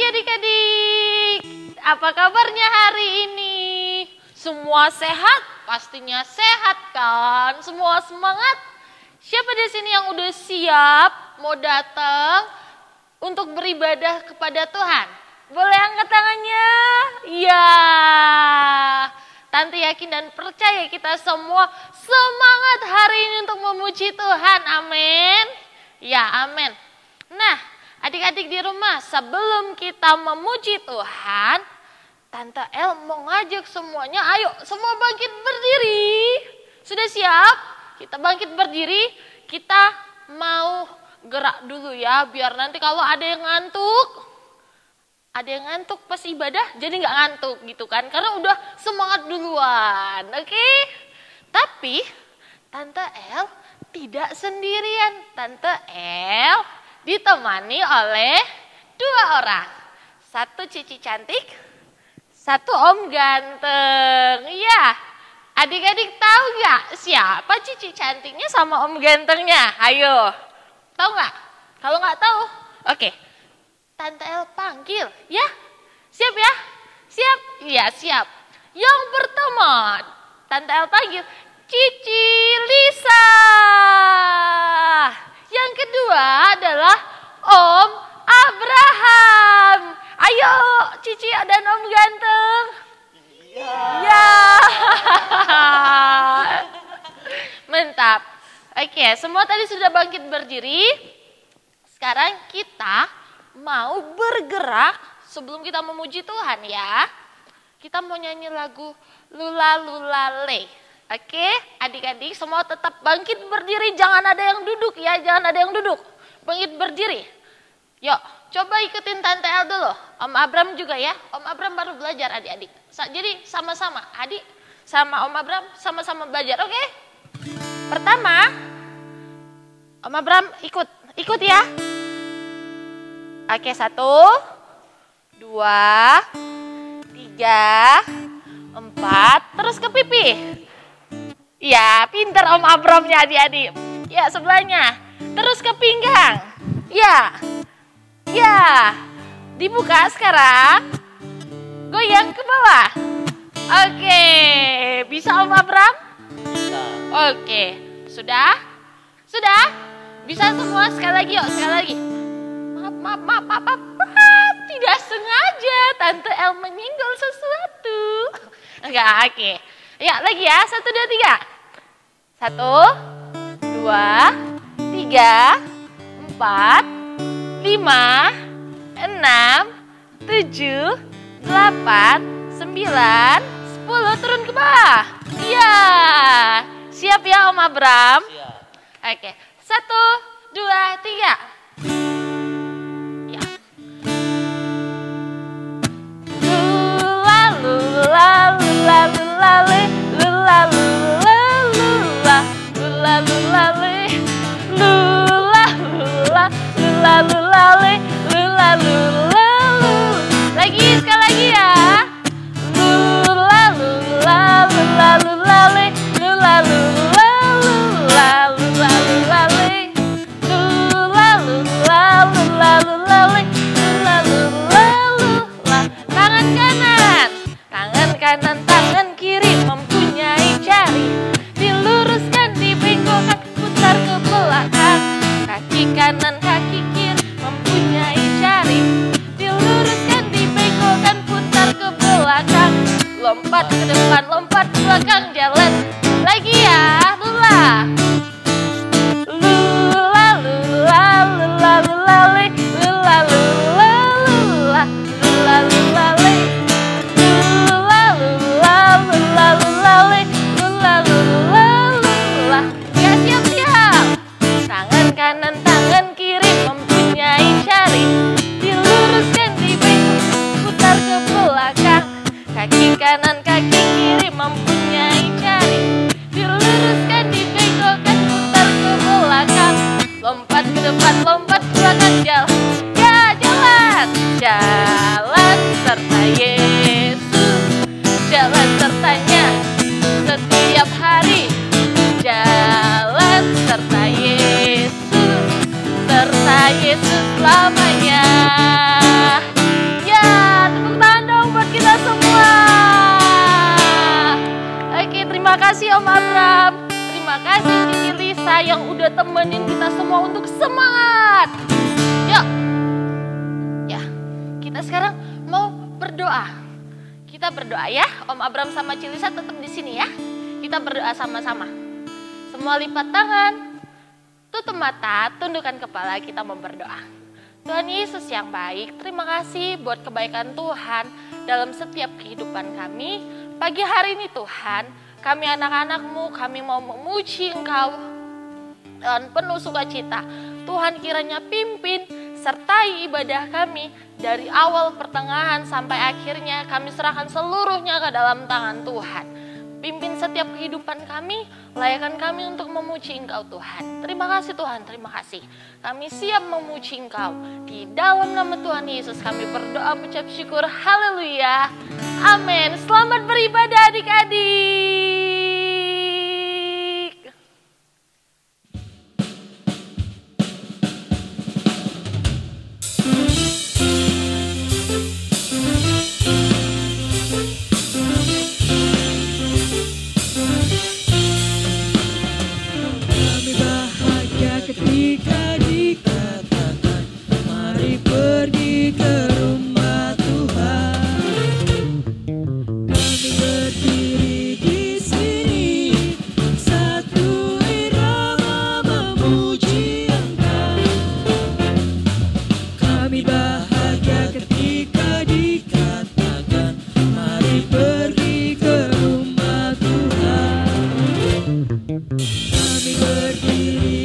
adik-adik, apa kabarnya hari ini? Semua sehat? Pastinya sehat kan? Semua semangat? Siapa di sini yang udah siap mau datang untuk beribadah kepada Tuhan? Boleh angkat tangannya? Iya. Tante yakin dan percaya kita semua semangat hari ini untuk memuji Tuhan. Amin. Ya, amin. Nah, adik-adik di rumah, sebelum kita memuji Tuhan, Tante El mau ngajak semuanya, ayo semua bangkit berdiri. Sudah siap? Kita bangkit berdiri, kita mau gerak dulu ya, biar nanti kalau ada yang ngantuk pas ibadah, jadi nggak ngantuk gitu kan, karena udah semangat duluan, oke? Tapi Tante El tidak sendirian, Tante El ditemani oleh 2 orang, satu Cici cantik, satu Om ganteng. Iya, adik-adik tahu nggak siapa Cici cantiknya sama Om gantengnya? Ayo, tahu nggak? Kalau nggak tahu, oke. Tante El panggil, ya? Siap ya? Siap? Iya, siap. Yang pertama, Tante El panggil Cici Lisa. Yang kedua adalah Om Abraham. Ayo, Cici dan Om ganteng. Iya. Ya. Mantap. Oke, semua tadi sudah bangkit berdiri. Sekarang kita mau bergerak sebelum kita memuji Tuhan ya. Kita mau nyanyi lagu Lula Lula Le. Oke, adik-adik semua tetap bangkit berdiri, jangan ada yang duduk ya, jangan ada yang duduk. Bangkit berdiri. Yuk, coba ikutin Tante El dulu. Om Abraham juga ya. Om Abraham baru belajar adik-adik. Jadi sama-sama, adik sama Om Abraham sama-sama belajar, oke? Pertama, Om Abraham ikut ya. Oke, 1, 2, 3, 4, terus ke pipi. Ya, pinter Om Abramnya adik-adik. Ya, sebelahnya. Terus ke pinggang. Ya, ya. Dibuka sekarang. Goyang ke bawah. Oke, bisa Om Abram? Bisa. Oke, sudah? Sudah? Bisa semua? Sekali lagi yuk, sekali lagi. Maaf, tidak sengaja Tante El menyinggol sesuatu. Enggak, oke. Ya, lagi ya, 1, 2, 3. 1, 2, 3, 4, 5, 6, 7, 8, 9, 10, turun ke bawah. Iya. Siap ya Om Abram? Siap. Oke, 1, 2, 3. Lula lula lula le, lula lula lula, lula lula le, lula lula lula lula le, lula lula lula. Lagi, sekali lagi ya. Lula lula lula lula le, lula lula lula, lula lula le, lula lula lula lula le, lula lula lula. Tangan kanan. Tangan kanan, tangan kiri mempunyai jari. Diluruskan, dibengkokkan, putar ke belakang. Kaki kanan, kaki kiri mempunyai jari. Diluruskan, dibengkokkan, putar ke belakang. Lompat ke depan, lompat ke belakang, jalan. Lagi ya, lula. Lula, lula, lula, lula, le. Lula, lula, lula, lula, lula, le. Ya, siap-siap. Tangan kanan, tangan kiri mempunyai jari. Diluruskan, dibengkok, putar ke belakang. Kaki kanan, kaki kiri mempunyai jari. Diluruskan, dibengkokkan, putar ke belakang. Lompat ke depan, lompat ke belakang, jalan. Ya, jalan. Jalan serta Yesus. Jalan sertanya setiap hari. Jalan serta Yesus, serta Yesus selamanya. udah temenin kita semua untuk semangat. Yuk. Ya, kita sekarang mau berdoa. Kita berdoa ya. Om Abram sama Cilisa tetap di sini ya. Kita berdoa sama-sama. Semua lipat tangan, tutup mata, tundukkan kepala, kita mau berdoa. Tuhan Yesus yang baik, terima kasih buat kebaikan Tuhan dalam setiap kehidupan kami. Pagi hari ini Tuhan, kami anak-anak-Mu, kami mau memuji Engkau dan penuh sukacita. Tuhan kiranya pimpin, sertai ibadah kami dari awal pertengahan sampai akhirnya, kami serahkan seluruhnya ke dalam tangan Tuhan. Pimpin setiap kehidupan kami, layakan kami untuk memuji Engkau Tuhan. Terima kasih Tuhan, terima kasih. Kami siap memuji Engkau. Di dalam nama Tuhan Yesus kami berdoa mengucap syukur. Haleluya. Amin. Selamat beribadah adik-adik. Ketika dikatakan mari pergi ke rumah Tuhan, kami berdiri di sini satu irama memuji Engkau. Kami bahagia ketika dikatakan mari pergi ke rumah Tuhan. Kami berdiri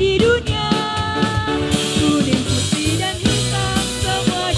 di dunia, kuning, putih dan hitam, semua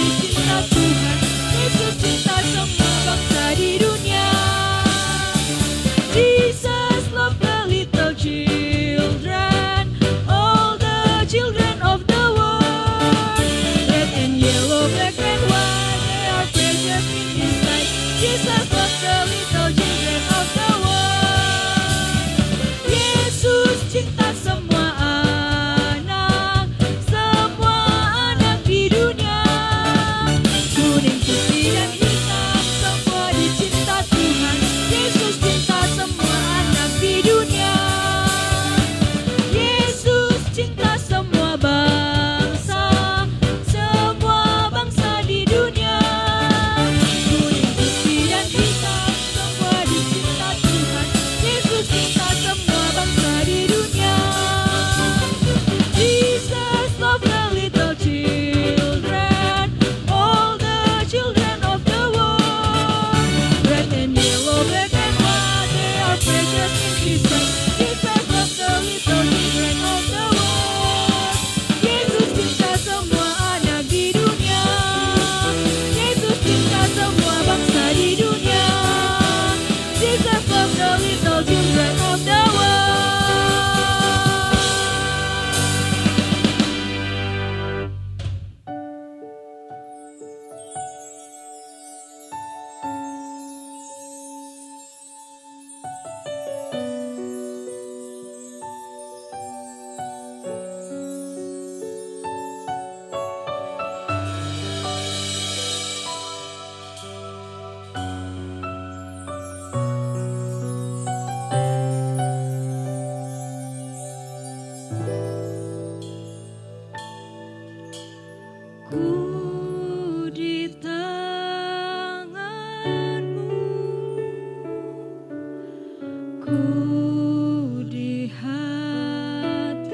di hatimu,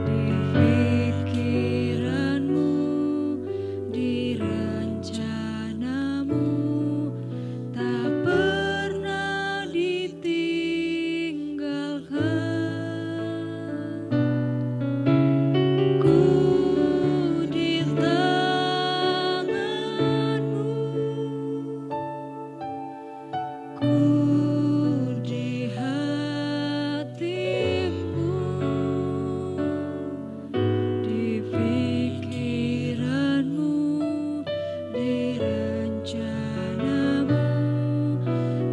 di pikiranmu, di rencanamu, tak pernah ditinggalkan. Ku di tanganmu, ku di hatimu, di pikiranmu, di rencanamu,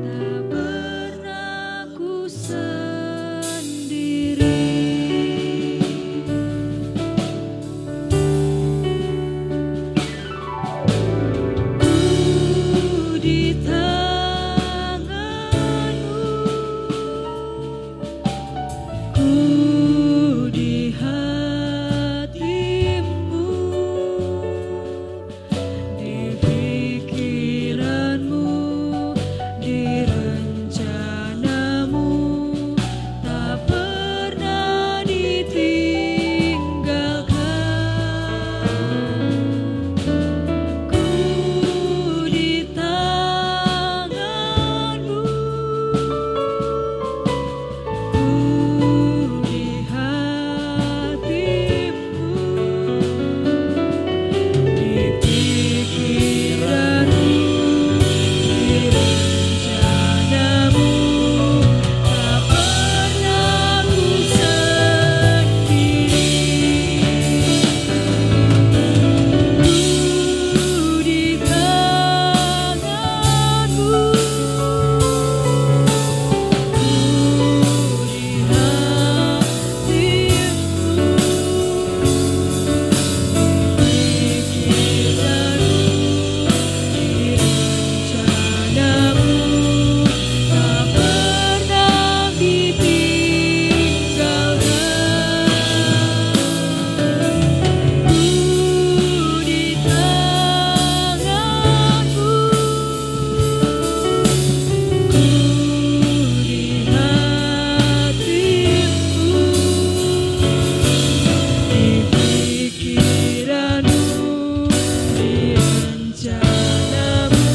tak pernah ku sendiri. Ku di tanganmu, ku di hatimu, di pikiranmu, di rencanamu, tak pernah ditinggalkan. Ku di tanganmu, ku di hatimu, di pikiranmu, di rencanamu, tak pernah ku sendiri. Ku di tanganmu, ku di hatimu, di pikiranmu, di rencanamu, tak pernah ditinggalkan. Ku di tanganmu, ku di hatimu, di pikiranmu, di rencanamu,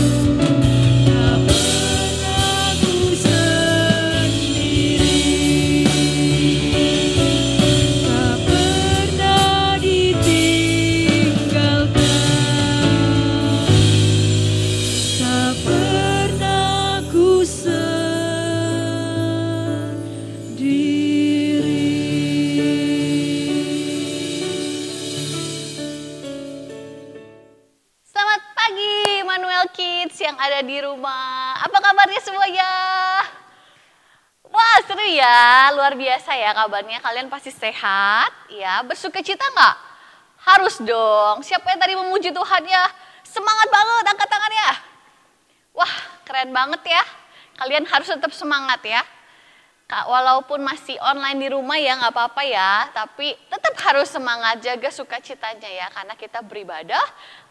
tak pernah ku sendiri, tak pernah ditinggalkan, tak pernah ku sendiri. Selamat pagi Manuel Kids yang ada di rumah. Apa kabarnya semuanya? Wah seru ya, luar biasa ya kabarnya. Kalian pasti sehat ya, bersukacita nggak? Harus dong. Siapa yang tadi memuji Tuhan ya? Semangat banget, angkat tangannya. Wah keren banget ya. Kalian harus tetap semangat ya. Kak, walaupun masih online di rumah ya nggak apa-apa ya, tapi tetap harus semangat, jaga sukacitanya ya, karena kita beribadah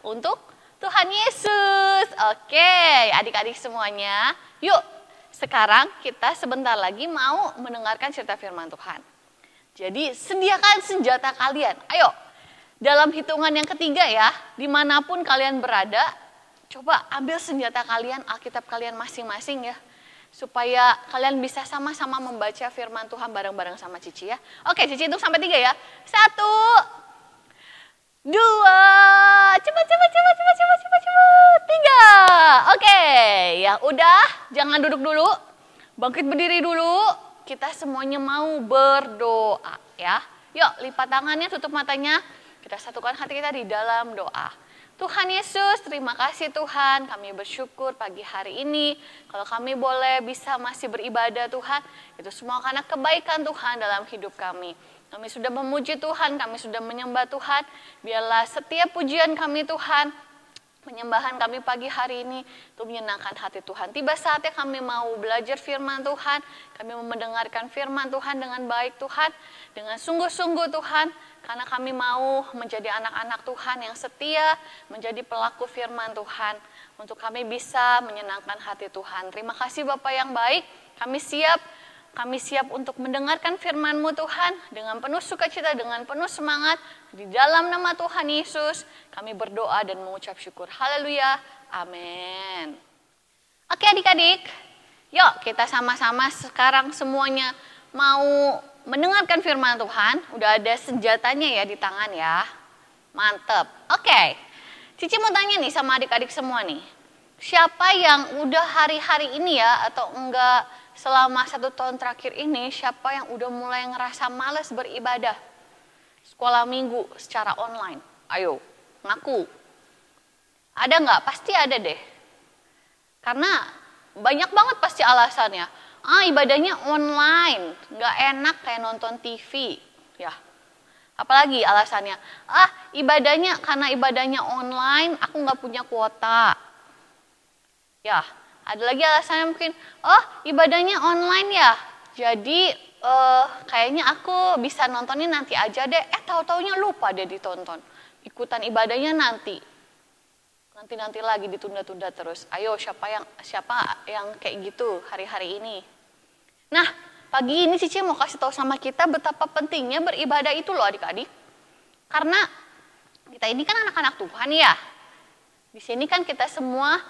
untuk Tuhan Yesus. Oke, adik-adik semuanya, yuk sekarang kita sebentar lagi mau mendengarkan cerita firman Tuhan. Jadi sediakan senjata kalian, ayo. Dalam hitungan yang ketiga ya, dimanapun kalian berada, coba ambil senjata kalian, Alkitab kalian masing-masing ya. Supaya kalian bisa sama-sama membaca firman Tuhan bareng-bareng sama Cici ya. Oke, Cici hitung sampai 3 ya. 1, 2, cepat. 3. Oke, ya udah, jangan duduk dulu. Bangkit berdiri dulu. Kita semuanya mau berdoa ya. Yuk, lipat tangannya, tutup matanya. Kita satukan hati kita di dalam doa. Tuhan Yesus, terima kasih Tuhan, kami bersyukur pagi hari ini. Kalau kami boleh bisa masih beribadah Tuhan, itu semua karena kebaikan Tuhan dalam hidup kami. Kami sudah memuji Tuhan, kami sudah menyembah Tuhan. Biarlah setiap pujian kami Tuhan Penyembahan kami pagi hari ini itu menyenangkan hati Tuhan. Tiba saatnya kami mau belajar firman Tuhan, kami mau mendengarkan firman Tuhan dengan baik Tuhan, dengan sungguh-sungguh Tuhan, karena kami mau menjadi anak-anak Tuhan yang setia, menjadi pelaku firman Tuhan, untuk kami bisa menyenangkan hati Tuhan. Terima kasih Bapak yang baik, kami siap untuk mendengarkan firman-Mu Tuhan dengan penuh sukacita, dengan penuh semangat. Di dalam nama Tuhan Yesus kami berdoa dan mengucap syukur. Haleluya, amin. Oke adik-adik, yuk kita sama-sama sekarang semuanya mau mendengarkan firman Tuhan. Udah ada senjatanya ya di tangan ya, mantep. Oke, Cici mau tanya nih sama adik-adik semua nih. Siapa yang udah hari-hari ini ya atau enggak selama 1 tahun terakhir ini, siapa yang udah mulai ngerasa males beribadah? Sekolah minggu secara online. Ayo, ngaku. Ada nggak? Pasti ada deh. Karena banyak banget pasti alasannya. Ibadahnya online, nggak enak kayak nonton TV. Ya. Apalagi alasannya? Ibadahnya karena ibadahnya online, aku nggak punya kuota. Ya. Ada lagi alasannya mungkin, ibadahnya online ya, jadi kayaknya aku bisa nontonnya nanti aja deh. Tahu-taunya lupa deh ditonton. Ikutan ibadahnya nanti lagi ditunda-tunda terus. Ayo siapa yang kayak gitu hari-hari ini? Nah, pagi ini Cici mau kasih tahu sama kita betapa pentingnya beribadah itu loh adik-adik. Karena kita ini kan anak-anak Tuhan ya. Di sini kan kita semua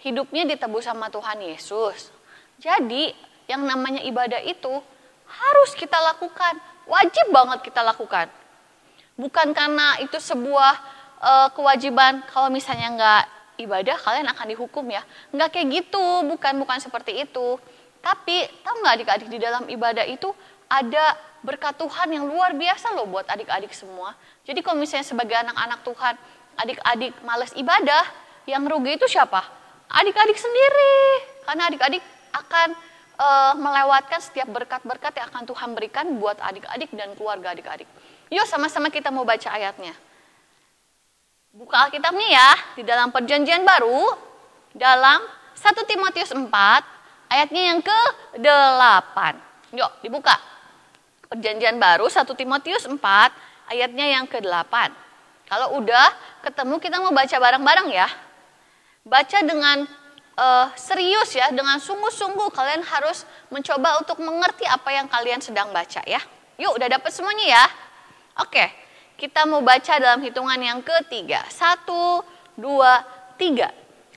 hidupnya ditebus sama Tuhan Yesus. Jadi yang namanya ibadah itu harus kita lakukan. Wajib banget kita lakukan. Bukan karena itu sebuah kewajiban, kalau misalnya nggak ibadah kalian akan dihukum ya. Nggak kayak gitu, bukan seperti itu. Tapi tahu nggak adik-adik, di dalam ibadah itu ada berkat Tuhan yang luar biasa loh buat adik-adik semua. Jadi kalau misalnya sebagai anak-anak Tuhan, adik-adik malas ibadah, yang rugi itu siapa? Adik-adik sendiri, karena adik-adik akan melewatkan setiap berkat-berkat yang akan Tuhan berikan buat adik-adik dan keluarga adik-adik. Yuk sama-sama kita mau baca ayatnya. Buka Alkitabnya ya, di dalam Perjanjian Baru, dalam 1 Timotius 4, ayatnya yang ke-8. Yuk dibuka. Perjanjian Baru 1 Timotius 4, ayatnya yang ke-8. Kalau udah ketemu kita mau baca bareng-bareng ya. Baca dengan serius ya, dengan sungguh-sungguh kalian harus mencoba untuk mengerti apa yang kalian sedang baca ya. Yuk, udah dapat semuanya ya? Oke, kita mau baca dalam hitungan yang ketiga. 1, 2, 3.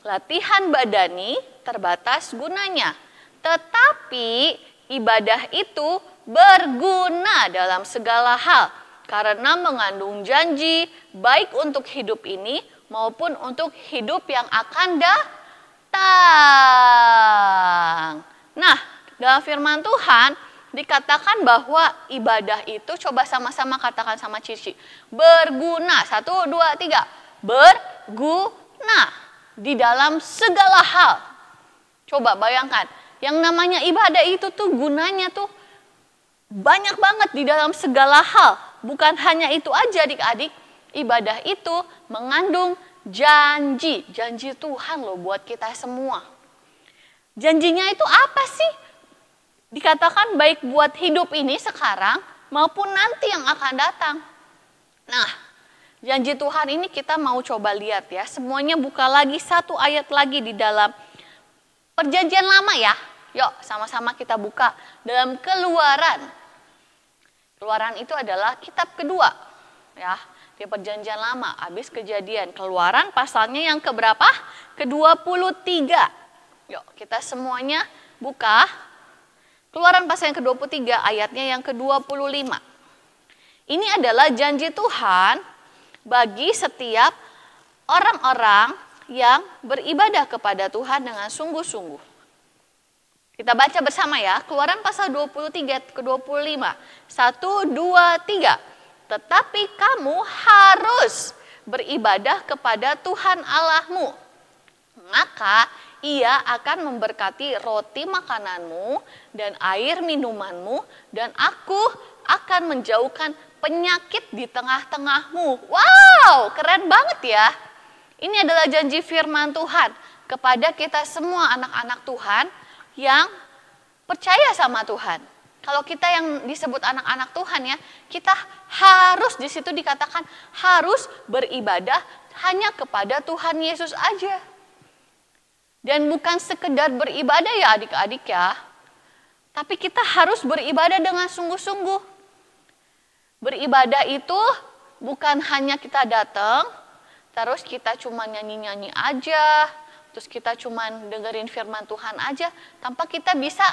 Latihan badani terbatas gunanya, tetapi ibadah itu berguna dalam segala hal, karena mengandung janji baik untuk hidup ini maupun untuk hidup yang akan datang. Nah, dalam firman Tuhan dikatakan bahwa ibadah itu, coba sama-sama katakan sama Cici, berguna. 1, 2, 3. Berguna di dalam segala hal. Coba bayangkan, yang namanya ibadah itu tuh gunanya tuh banyak banget di dalam segala hal. Bukan hanya itu aja adik-adik. Ibadah itu mengandung janji Tuhan loh buat kita semua. Janjinya itu apa sih? Dikatakan baik buat hidup ini sekarang maupun nanti yang akan datang. Nah, janji Tuhan ini kita mau coba lihat ya. Semuanya buka lagi satu ayat lagi di dalam Perjanjian Lama ya. Yuk sama-sama kita buka dalam Keluaran. Keluaran itu adalah kitab kedua ya. Di Perjanjian Lama, habis Kejadian. Keluaran pasalnya yang keberapa? Ke-23. Yuk, kita semuanya buka. Keluaran pasal yang ke-23, ayatnya yang ke-25. Ini adalah janji Tuhan bagi setiap orang-orang yang beribadah kepada Tuhan dengan sungguh-sungguh. Kita baca bersama ya, Keluaran pasal 23 ke-25. 1, 2, 3. Tetapi kamu harus beribadah kepada Tuhan Allahmu. Maka Ia akan memberkati roti makananmu dan air minumanmu, dan Aku akan menjauhkan penyakit di tengah-tengahmu. Wow, keren banget ya. Ini adalah janji firman Tuhan kepada kita semua anak-anak Tuhan yang percaya sama Tuhan. Kalau kita yang disebut anak-anak Tuhan ya, kita harus di situ dikatakan harus beribadah hanya kepada Tuhan Yesus aja. Dan bukan sekedar beribadah ya adik-adik ya, tapi kita harus beribadah dengan sungguh-sungguh. Beribadah itu bukan hanya kita datang, terus kita cuma nyanyi-nyanyi aja, terus kita cuma dengerin firman Tuhan aja, tanpa kita bisa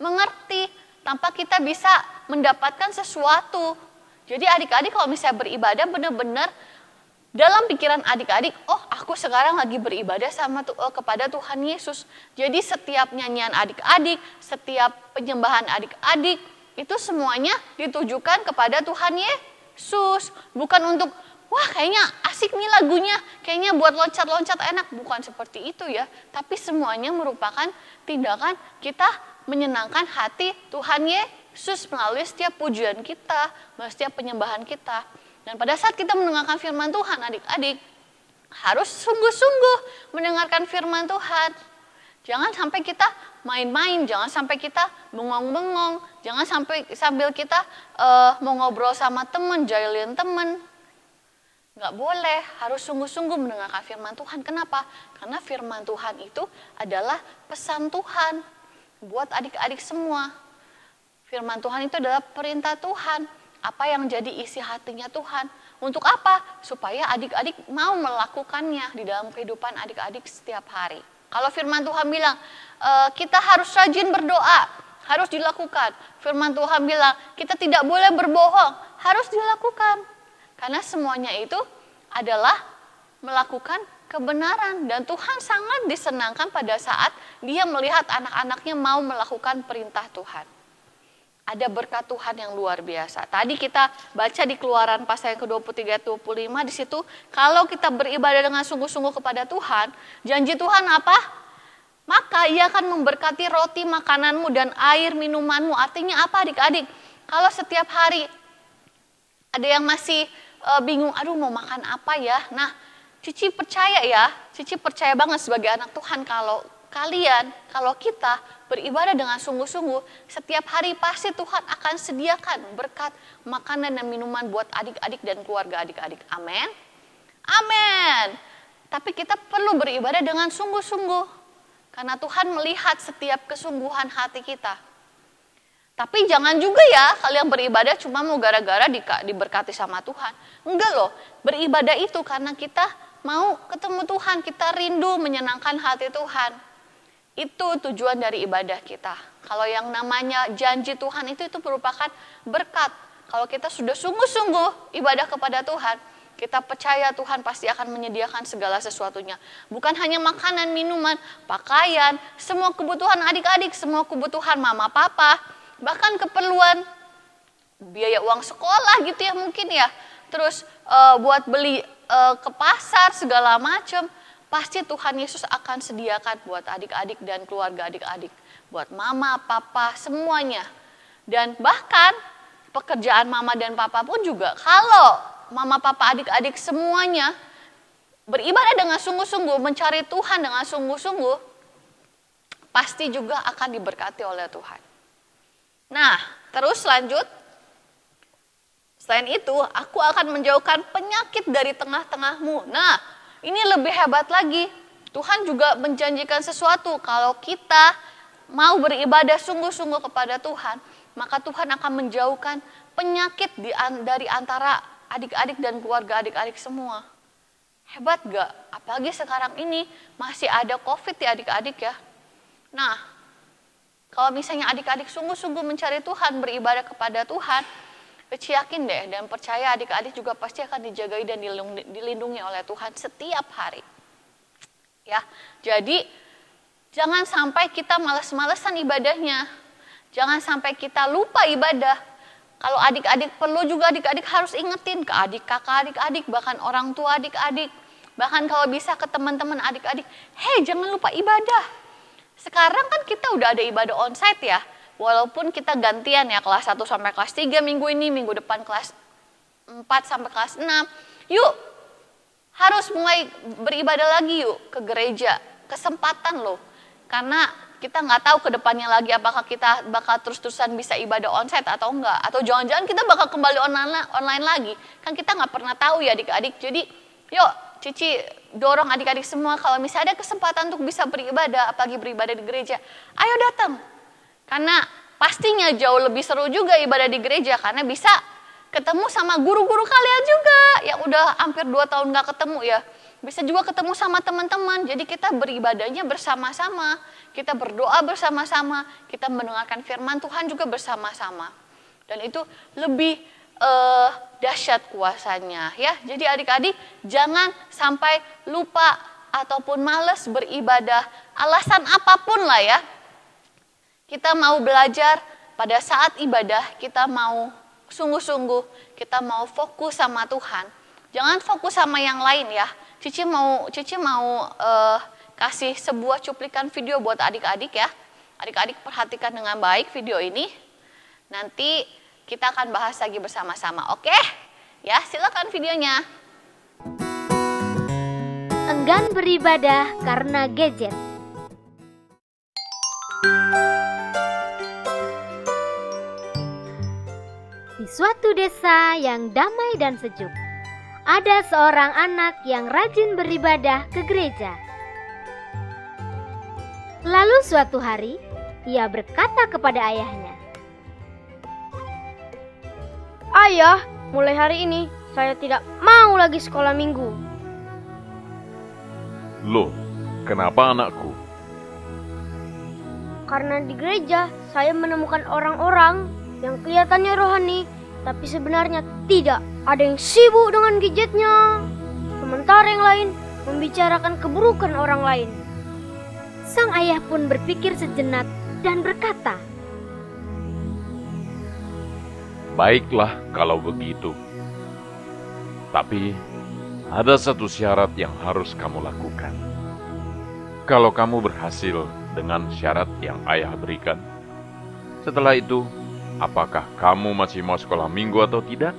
mengerti, tanpa kita bisa mendapatkan sesuatu. Jadi adik-adik kalau misalnya beribadah benar-benar dalam pikiran adik-adik, oh aku sekarang lagi beribadah kepada Tuhan Yesus. Jadi setiap nyanyian adik-adik, setiap penyembahan adik-adik, itu semuanya ditujukan kepada Tuhan Yesus. Bukan untuk, wah kayaknya asik nih lagunya, kayaknya buat loncat-loncat enak. Bukan seperti itu ya. Tapi semuanya merupakan tindakan kita menyenangkan hati Tuhan Yesus melalui setiap pujian kita, melalui setiap penyembahan kita. Dan pada saat kita mendengarkan firman Tuhan, adik-adik harus sungguh-sungguh mendengarkan firman Tuhan. Jangan sampai kita main-main, jangan sampai kita bengong-bengong, jangan sampai sambil kita mau ngobrol sama teman, jailin teman. Nggak boleh, harus sungguh-sungguh mendengarkan firman Tuhan. Kenapa? Karena firman Tuhan itu adalah pesan Tuhan buat adik-adik semua. Firman Tuhan itu adalah perintah Tuhan. Apa yang jadi isi hatinya Tuhan. Untuk apa? Supaya adik-adik mau melakukannya di dalam kehidupan adik-adik setiap hari. Kalau firman Tuhan bilang, kita harus rajin berdoa, harus dilakukan. Firman Tuhan bilang, kita tidak boleh berbohong, harus dilakukan. Karena semuanya itu adalah melakukan kebenaran. Dan Tuhan sangat disenangkan pada saat dia melihat anak-anaknya mau melakukan perintah Tuhan. Ada berkat Tuhan yang luar biasa. Tadi kita baca di Keluaran pasal yang ke-23-25 di situ, kalau kita beribadah dengan sungguh-sungguh kepada Tuhan, janji Tuhan apa? Maka Ia akan memberkati roti makananmu dan air minumanmu. Artinya apa adik-adik? Kalau setiap hari ada yang masih bingung, aduh mau makan apa ya? Nah, Cici percaya ya, Cici percaya banget sebagai anak Tuhan kalau kita beribadah dengan sungguh-sungguh, setiap hari pasti Tuhan akan sediakan berkat makanan dan minuman buat adik-adik dan keluarga adik-adik. Amin. Amin. Tapi kita perlu beribadah dengan sungguh-sungguh. Karena Tuhan melihat setiap kesungguhan hati kita. Tapi jangan juga ya kalian beribadah cuma mau gara-gara diberkati sama Tuhan. Enggak loh, beribadah itu karena kita mau ketemu Tuhan, kita rindu menyenangkan hati Tuhan. Itu tujuan dari ibadah kita. Kalau yang namanya janji Tuhan itu merupakan berkat. Kalau kita sudah sungguh-sungguh ibadah kepada Tuhan, kita percaya Tuhan pasti akan menyediakan segala sesuatunya. Bukan hanya makanan, minuman, pakaian, semua kebutuhan adik-adik, semua kebutuhan mama, papa, bahkan keperluan biaya uang sekolah gitu ya mungkin ya. Terus buat beli ke pasar segala macam. Pasti Tuhan Yesus akan sediakan buat adik-adik dan keluarga adik-adik. Buat mama, papa, semuanya. Dan bahkan pekerjaan mama dan papa pun juga. Kalau mama, papa, adik-adik semuanya beribadah dengan sungguh-sungguh, mencari Tuhan dengan sungguh-sungguh, pasti juga akan diberkati oleh Tuhan. Nah, terus lanjut. Selain itu, aku akan menjauhkan penyakit dari tengah-tengahmu. Nah, ini lebih hebat lagi. Tuhan juga menjanjikan sesuatu. Kalau kita mau beribadah sungguh-sungguh kepada Tuhan, maka Tuhan akan menjauhkan penyakit dari antara adik-adik dan keluarga adik-adik semua. Hebat gak? Apalagi sekarang ini masih ada COVID ya adik-adik ya. Nah, kalau misalnya adik-adik sungguh-sungguh mencari Tuhan, beribadah kepada Tuhan, yakin deh dan percaya adik-adik juga pasti akan dijagai dan dilindungi oleh Tuhan setiap hari. Ya, jadi jangan sampai kita malas-malesan ibadahnya. Jangan sampai kita lupa ibadah. Kalau adik-adik perlu juga adik-adik harus ingetin ke adik, kakak adik-adik, bahkan orang tua adik-adik. Bahkan kalau bisa ke teman-teman adik-adik, hei jangan lupa ibadah. Sekarang kan kita udah ada ibadah onsite ya. Walaupun kita gantian ya kelas 1 sampai kelas 3 minggu ini, minggu depan kelas 4 sampai kelas 6. Yuk, harus mulai beribadah lagi yuk ke gereja. Kesempatan loh. Karena kita nggak tahu ke depannya lagi apakah kita bakal terus-terusan bisa ibadah onsite atau enggak. Atau jangan-jangan kita bakal kembali online lagi. Kan kita nggak pernah tahu ya adik-adik. Jadi yuk Cici dorong adik-adik semua kalau misalnya ada kesempatan untuk bisa beribadah, apalagi beribadah di gereja, ayo datang. Karena pastinya jauh lebih seru juga ibadah di gereja karena bisa ketemu sama guru-guru kalian juga yang udah hampir 2 tahun gak ketemu ya. Bisa juga ketemu sama teman-teman. Jadi kita beribadahnya bersama-sama. Kita berdoa bersama-sama. Kita mendengarkan firman Tuhan juga bersama-sama. Dan itu lebih dahsyat kuasanya ya. Jadi adik-adik jangan sampai lupa ataupun males beribadah. Alasan apapun lah ya. Kita mau belajar pada saat ibadah, kita mau sungguh-sungguh, kita mau fokus sama Tuhan. Jangan fokus sama yang lain ya. Cici mau kasih sebuah cuplikan video buat adik-adik ya. Adik-adik perhatikan dengan baik video ini. Nanti kita akan bahas lagi bersama-sama. Oke? Ya, silakan videonya. Enggan beribadah karena gadget. Di suatu desa yang damai dan sejuk, ada seorang anak yang rajin beribadah ke gereja. Lalu suatu hari, ia berkata kepada ayahnya, "Ayah, mulai hari ini saya tidak mau lagi sekolah minggu." Loh, kenapa anakku? Karena di gereja saya menemukan orang-orang yang kelihatannya rohani, tapi sebenarnya tidak. Ada yang sibuk dengan gadgetnya, sementara yang lain membicarakan keburukan orang lain. Sang ayah pun berpikir sejenak dan berkata, Baiklah kalau begitu. Tapi ada satu syarat yang harus kamu lakukan. Kalau kamu berhasil dengan syarat yang ayah berikan, setelah itu, apakah kamu masih mau sekolah minggu atau tidak?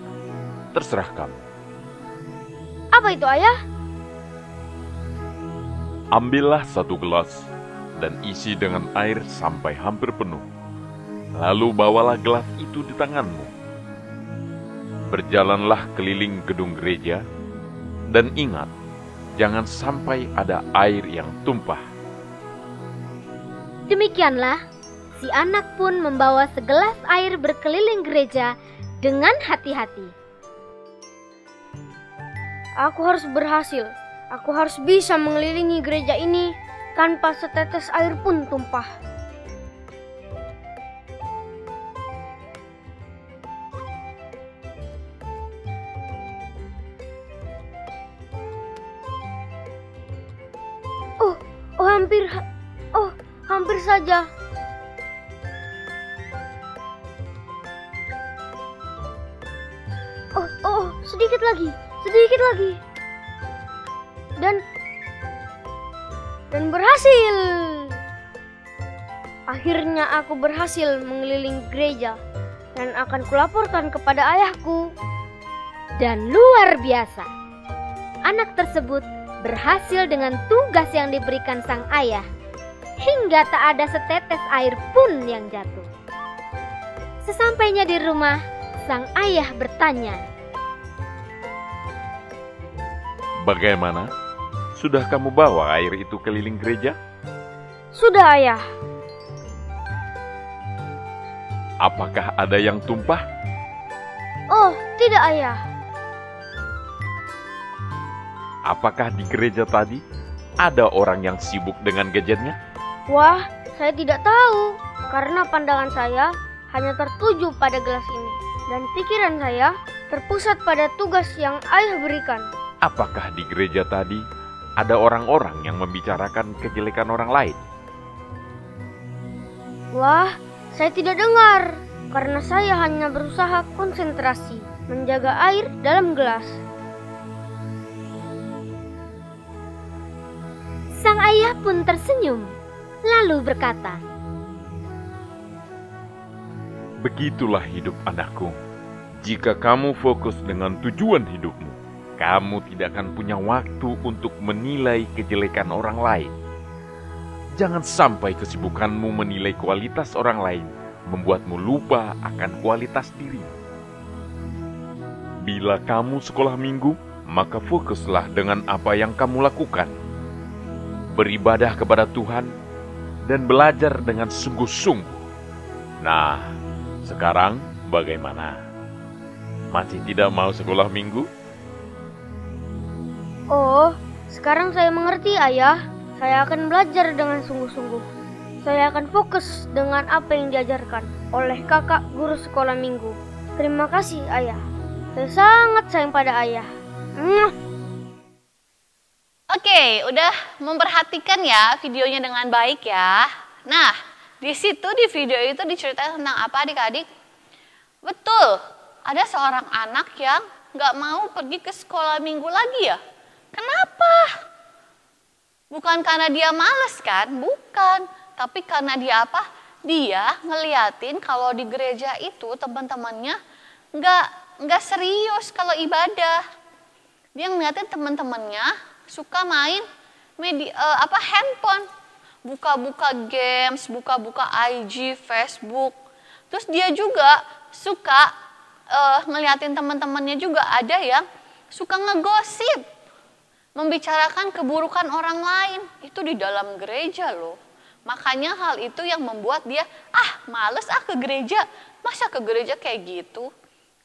Terserah kamu. Apa itu, ayah? Ambillah satu gelas dan isi dengan air sampai hampir penuh. Lalu bawalah gelas itu di tanganmu. Berjalanlah keliling gedung gereja dan ingat, jangan sampai ada air yang tumpah. Demikianlah, si anak pun membawa segelas air berkeliling gereja dengan hati-hati. Aku harus berhasil. Aku harus bisa mengelilingi gereja ini tanpa setetes air pun tumpah. Hampir saja. Sedikit lagi. Dan berhasil. Akhirnya aku berhasil mengelilingi gereja dan akan kulaporkan kepada ayahku. Dan luar biasa, anak tersebut berhasil dengan tugas yang diberikan sang ayah, hingga tak ada setetes air pun yang jatuh. Sesampainya di rumah, sang ayah bertanya, Bagaimana? Sudah kamu bawa air itu keliling gereja? Sudah, ayah. Apakah ada yang tumpah? Oh, tidak, ayah. Apakah di gereja tadi ada orang yang sibuk dengan gadgetnya? Wah, saya tidak tahu. Karena pandangan saya hanya tertuju pada gelas ini. Dan pikiran saya terpusat pada tugas yang ayah berikan. Apakah di gereja tadi ada orang-orang yang membicarakan kejelekan orang lain? Wah, saya tidak dengar. Karena saya hanya berusaha konsentrasi menjaga air dalam gelas. Sang ayah pun tersenyum, lalu berkata, Begitulah hidup anakku. Jika kamu fokus dengan tujuan hidupmu, kamu tidak akan punya waktu untuk menilai kejelekan orang lain. Jangan sampai kesibukanmu menilai kualitas orang lain membuatmu lupa akan kualitas diri. Bila kamu sekolah minggu, maka fokuslah dengan apa yang kamu lakukan. Beribadah kepada Tuhan dan belajar dengan sungguh-sungguh. Nah, sekarang bagaimana? Masih tidak mau sekolah minggu? Oh, sekarang saya mengerti, Ayah. Saya akan belajar dengan sungguh-sungguh. Saya akan fokus dengan apa yang diajarkan oleh kakak guru sekolah minggu. Terima kasih, Ayah. Saya sangat sayang pada Ayah. Oke, udah memperhatikan ya videonya dengan baik ya. Nah, di situ di video itu diceritakan tentang apa adik-adik? Betul, ada seorang anak yang gak mau pergi ke sekolah minggu lagi ya. Kenapa? Bukan karena dia males kan? Bukan. Tapi karena dia apa? Dia ngeliatin kalau di gereja itu teman-temannya nggak serius kalau ibadah. Dia ngeliatin teman-temannya suka main handphone, buka-buka games, buka-buka IG, Facebook. Terus dia juga suka ngeliatin teman-temannya juga ada yang suka ngegosip, membicarakan keburukan orang lain. Itu di dalam gereja loh. Makanya hal itu yang membuat dia, males ke gereja. Masa ke gereja kayak gitu?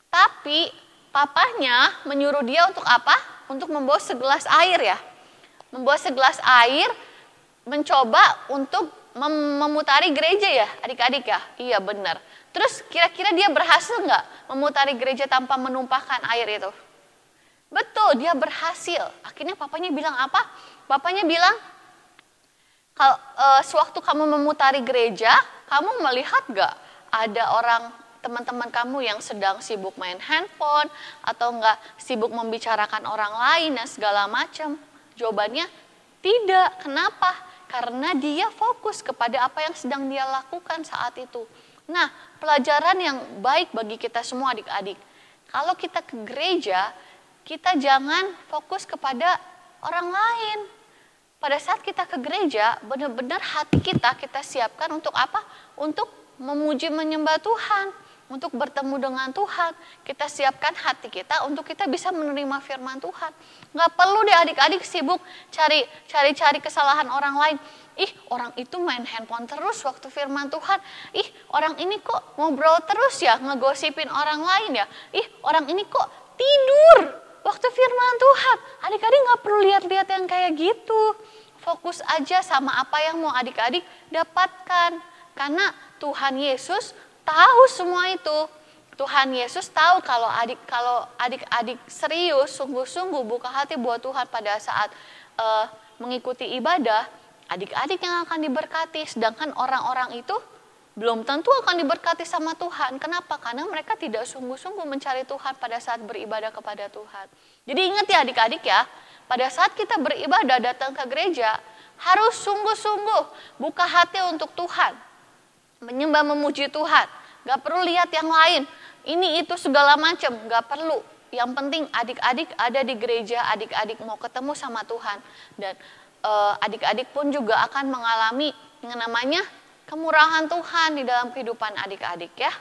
Tapi papanya menyuruh dia untuk apa? Untuk membawa segelas air ya. Membawa segelas air, mencoba untuk memutari gereja ya adik-adik ya. Iya benar. Terus kira-kira dia berhasil nggak memutari gereja tanpa menumpahkan air itu? Betul, dia berhasil. Akhirnya papanya bilang apa? Papanya bilang, kalau sewaktu kamu memutari gereja, kamu melihat gak ada orang teman-teman kamu yang sedang sibuk main handphone atau enggak sibuk membicarakan orang lain dan segala macam? Jawabannya tidak. Kenapa? Karena dia fokus kepada apa yang sedang dia lakukan saat itu. Nah, pelajaran yang baik bagi kita semua adik-adik. Kalau kita ke gereja, kita jangan fokus kepada orang lain. Pada saat kita ke gereja, benar-benar hati kita siapkan untuk apa? Untuk memuji menyembah Tuhan, untuk bertemu dengan Tuhan. Kita siapkan hati kita untuk kita bisa menerima firman Tuhan. Nggak perlu deh adik-adik sibuk cari kesalahan orang lain. Orang itu main handphone terus waktu firman Tuhan. Orang ini kok ngobrol terus ya, ngegosipin orang lain ya. Orang ini kok tidur waktu firman Tuhan. Adik-adik gak perlu lihat-lihat yang kayak gitu. Fokus aja sama apa yang mau adik-adik dapatkan. Karena Tuhan Yesus tahu semua itu. Tuhan Yesus tahu kalau adik-adik serius, sungguh-sungguh buka hati buat Tuhan pada saat mengikuti ibadah, adik-adik yang akan diberkati. Sedangkan orang-orang itu belum tentu akan diberkati sama Tuhan. Kenapa? Karena mereka tidak sungguh-sungguh mencari Tuhan pada saat beribadah kepada Tuhan. Jadi ingat ya adik-adik ya, pada saat kita beribadah datang ke gereja, harus sungguh-sungguh buka hati untuk Tuhan. Menyembah memuji Tuhan. Gak perlu lihat yang lain. Ini itu segala macam, gak perlu. Yang penting adik-adik ada di gereja, adik-adik mau ketemu sama Tuhan. Dan adik-adik pun juga akan mengalami yang namanya kemurahan Tuhan di dalam kehidupan adik-adik ya.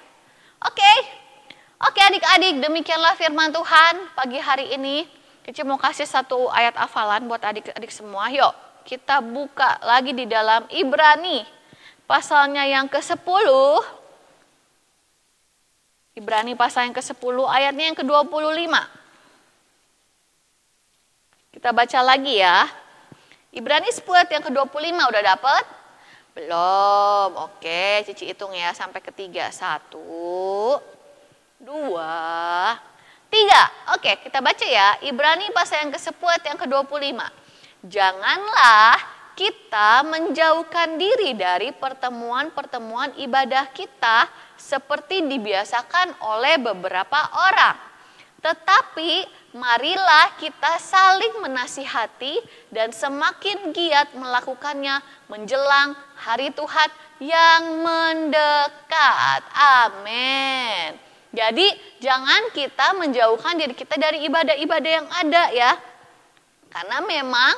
Oke adik-adik, demikianlah firman Tuhan pagi hari ini. Cici mau kasih satu ayat hafalan buat adik-adik semua. Yuk kita buka lagi di dalam Ibrani pasalnya yang ke-10. Ibrani pasal yang ke-10 ayatnya yang ke-25. Kita baca lagi ya. Ibrani 10 ayat yang ke-25 udah dapet? Belum. Oke, Cici hitung ya sampai ke-3. 1, 2, 3. Oke, kita baca ya. Ibrani pasal yang ke-10 ayat yang ke-25. Janganlah kita menjauhkan diri dari pertemuan-pertemuan ibadah kita seperti dibiasakan oleh beberapa orang. Tetapi marilah kita saling menasihati dan semakin giat melakukannya menjelang hari Tuhan yang mendekat. Amin. Jadi jangan kita menjauhkan diri kita dari ibadah-ibadah yang ada ya. Karena memang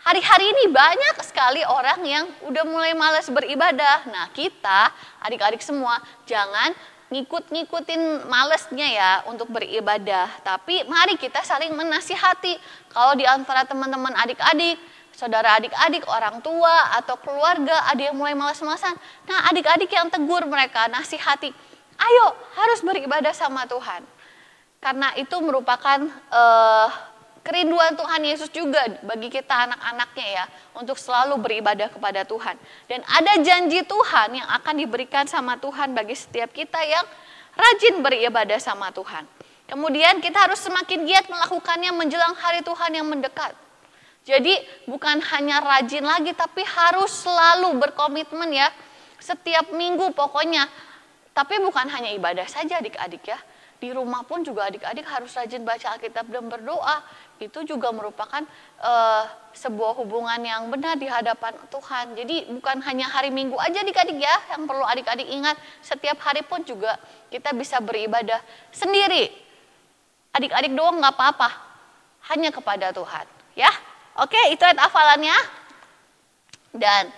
hari-hari ini banyak sekali orang yang udah mulai malas beribadah. Nah kita adik-adik semua jangan ngikut-ngikutin malesnya ya untuk beribadah. Tapi mari kita saling menasihati. Kalau di antara teman-teman adik-adik, saudara adik-adik, orang tua atau keluarga ada yang mulai malas-malasan. Nah adik-adik yang tegur mereka, nasihati. Ayo harus beribadah sama Tuhan. Karena itu merupakan kerinduan Tuhan Yesus juga bagi kita anak-anaknya ya. Untuk selalu beribadah kepada Tuhan. Dan ada janji Tuhan yang akan diberikan sama Tuhan bagi setiap kita yang rajin beribadah sama Tuhan. Kemudian kita harus semakin giat melakukannya menjelang hari Tuhan yang mendekat. Jadi bukan hanya rajin lagi tapi harus selalu berkomitmen ya. Setiap minggu pokoknya. Tapi bukan hanya ibadah saja adik-adik ya. Di rumah pun juga adik-adik harus rajin baca Alkitab dan berdoa. Itu juga merupakan sebuah hubungan yang benar di hadapan Tuhan. Jadi bukan hanya hari Minggu aja adik-adik ya. Yang perlu adik-adik ingat. Setiap hari pun juga kita bisa beribadah sendiri. Adik-adik doang gak apa-apa. Hanya kepada Tuhan. Ya, oke itu ayat hafalannya. Dan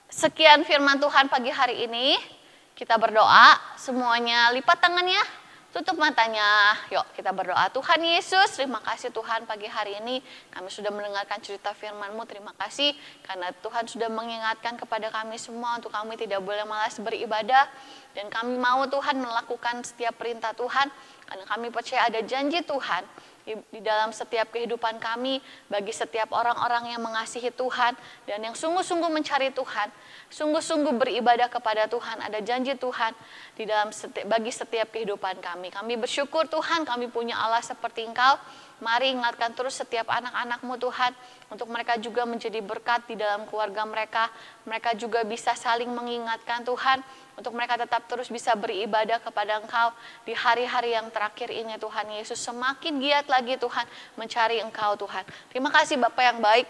sekian firman Tuhan pagi hari ini. Kita berdoa, semuanya lipat tangannya, tutup matanya. Yuk kita berdoa. Tuhan Yesus, terima kasih Tuhan pagi hari ini kami sudah mendengarkan cerita firman-Mu. Terima kasih karena Tuhan sudah mengingatkan kepada kami semua untuk kami tidak boleh malas beribadah. Dan kami mau Tuhan melakukan setiap perintah Tuhan karena kami percaya ada janji Tuhan di dalam setiap kehidupan kami bagi setiap orang-orang yang mengasihi Tuhan dan yang sungguh-sungguh mencari Tuhan, sungguh-sungguh beribadah kepada Tuhan. Ada janji Tuhan di dalam bagi setiap kehidupan kami. Kami bersyukur Tuhan, kami punya Allah seperti Engkau. Mari ingatkan terus setiap anak-anak-Mu Tuhan untuk mereka juga menjadi berkat di dalam keluarga mereka. Mereka juga bisa saling mengingatkan Tuhan untuk mereka tetap terus bisa beribadah kepada Engkau di hari-hari yang terakhir ini Tuhan Yesus. Semakin giat lagi Tuhan mencari Engkau Tuhan. Terima kasih Bapa yang baik.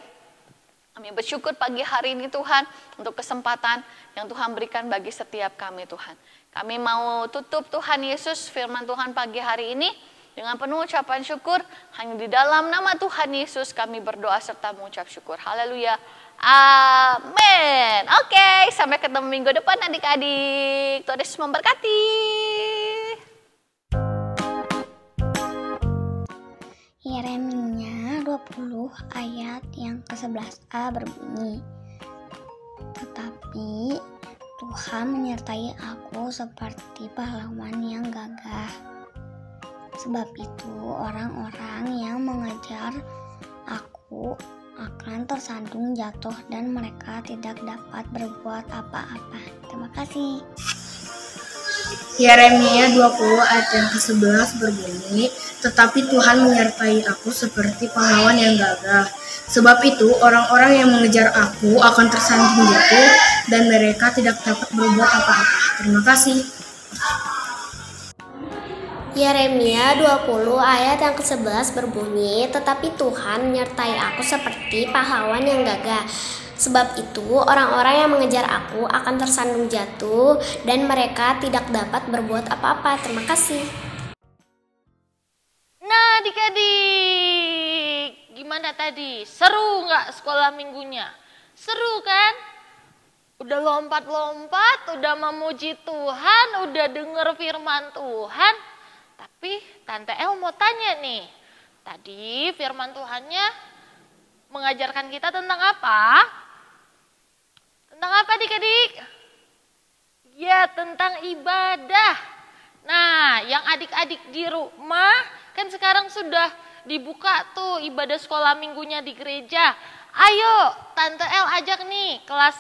Kami bersyukur pagi hari ini Tuhan untuk kesempatan yang Tuhan berikan bagi setiap kami Tuhan. Kami mau tutup Tuhan Yesus firman Tuhan pagi hari ini dengan penuh ucapan syukur. Hanya di dalam nama Tuhan Yesus kami berdoa serta mengucap syukur. Haleluya. Amin. Oke, sampai ketemu minggu depan adik-adik. Tuhan Yesus memberkati. Yeremia 20 ayat yang ke-11a berbunyi, "Tetapi Tuhan menyertai aku seperti pahlawan yang gagah. Sebab itu orang-orang yang mengejar aku akan tersandung jatuh dan mereka tidak dapat berbuat apa-apa." Terima kasih. Yeremia 20 ayat yang ke-11 berbunyi, "Tetapi Tuhan menyertai aku seperti pahlawan yang gagah. Sebab itu orang-orang yang mengejar aku akan tersandung jatuh dan mereka tidak dapat berbuat apa-apa." Terima kasih. Yeremia 20 ayat yang ke-11 berbunyi, "Tetapi Tuhan menyertai aku seperti pahlawan yang gagah. Sebab itu orang-orang yang mengejar aku akan tersandung jatuh dan mereka tidak dapat berbuat apa-apa." Terima kasih. Nah adik-adik, gimana tadi? Seru nggak sekolah minggunya? Seru kan? Udah lompat-lompat, udah memuji Tuhan, udah denger firman Tuhan. Tapi Tante El mau tanya nih, tadi firman Tuhannya mengajarkan kita tentang apa? Tentang apa adik-adik? Ya, tentang ibadah. Nah, yang adik-adik di rumah, kan sekarang sudah dibuka tuh ibadah sekolah minggunya di gereja. Ayo, Tante El ajak nih kelas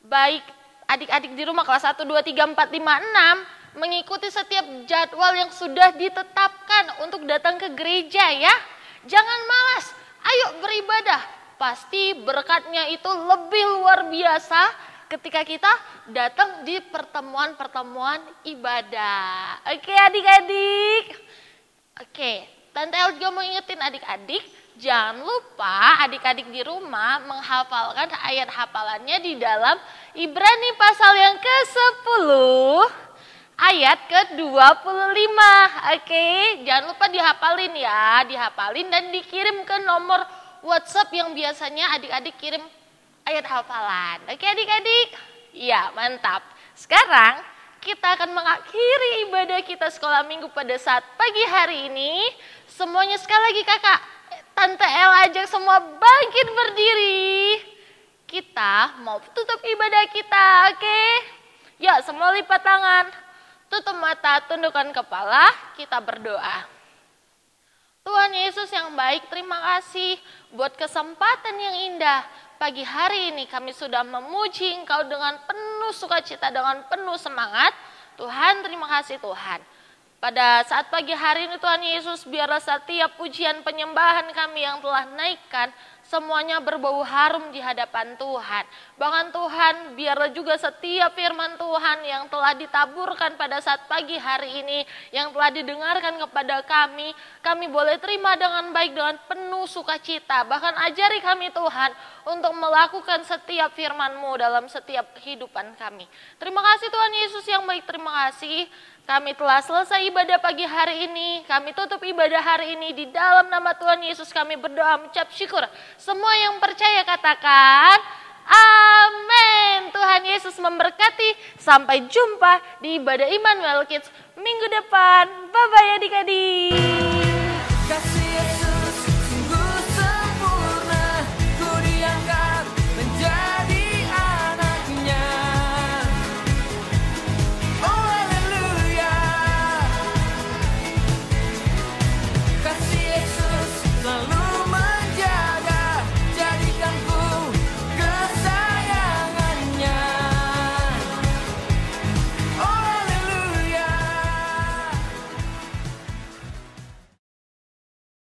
baik adik-adik di rumah kelas 1, 2, 3, 4, 5, 6 mengikuti setiap jadwal yang sudah ditetapkan untuk datang ke gereja ya. Jangan malas, ayo beribadah. Pasti berkatnya itu lebih luar biasa ketika kita datang di pertemuan-pertemuan ibadah. Oke adik-adik. Oke, Tante El juga mau ingetin adik-adik, jangan lupa adik-adik di rumah menghafalkan ayat hafalannya di dalam Ibrani pasal yang ke-10. ayat ke-25. Oke, jangan lupa dihafalin ya, dihafalin dan dikirim ke nomor WhatsApp yang biasanya adik-adik kirim ayat hafalan. Oke adik-adik? Iya, mantap. Sekarang kita akan mengakhiri ibadah kita sekolah minggu pada saat pagi hari ini. Semuanya sekali lagi kakak, Tante El ajak semua bangkit berdiri. Kita mau tutup ibadah kita, oke? Ya, semua lipat tangan. Tutup mata, tundukkan kepala, kita berdoa. Tuhan Yesus yang baik, terima kasih buat kesempatan yang indah. Pagi hari ini kami sudah memuji Engkau dengan penuh sukacita, dengan penuh semangat. Tuhan, terima kasih Tuhan. Pada saat pagi hari ini Tuhan Yesus, biarlah setiap pujian penyembahan kami yang telah naikkan, semuanya berbau harum di hadapan Tuhan. Bahkan Tuhan, biarlah juga setiap firman Tuhan yang telah ditaburkan pada saat pagi hari ini, yang telah didengarkan kepada kami boleh terima dengan baik, dengan penuh sukacita. Bahkan ajari kami Tuhan untuk melakukan setiap firman-Mu dalam setiap kehidupan kami. Terima kasih Tuhan Yesus yang baik, terima kasih. Kami telah selesai ibadah pagi hari ini. Kami tutup ibadah hari ini di dalam nama Tuhan Yesus. Kami berdoa mengucap syukur. Semua yang percaya katakan amin. Tuhan Yesus memberkati. Sampai jumpa di ibadah Immanuel Kids minggu depan. Bye-bye adik-adik.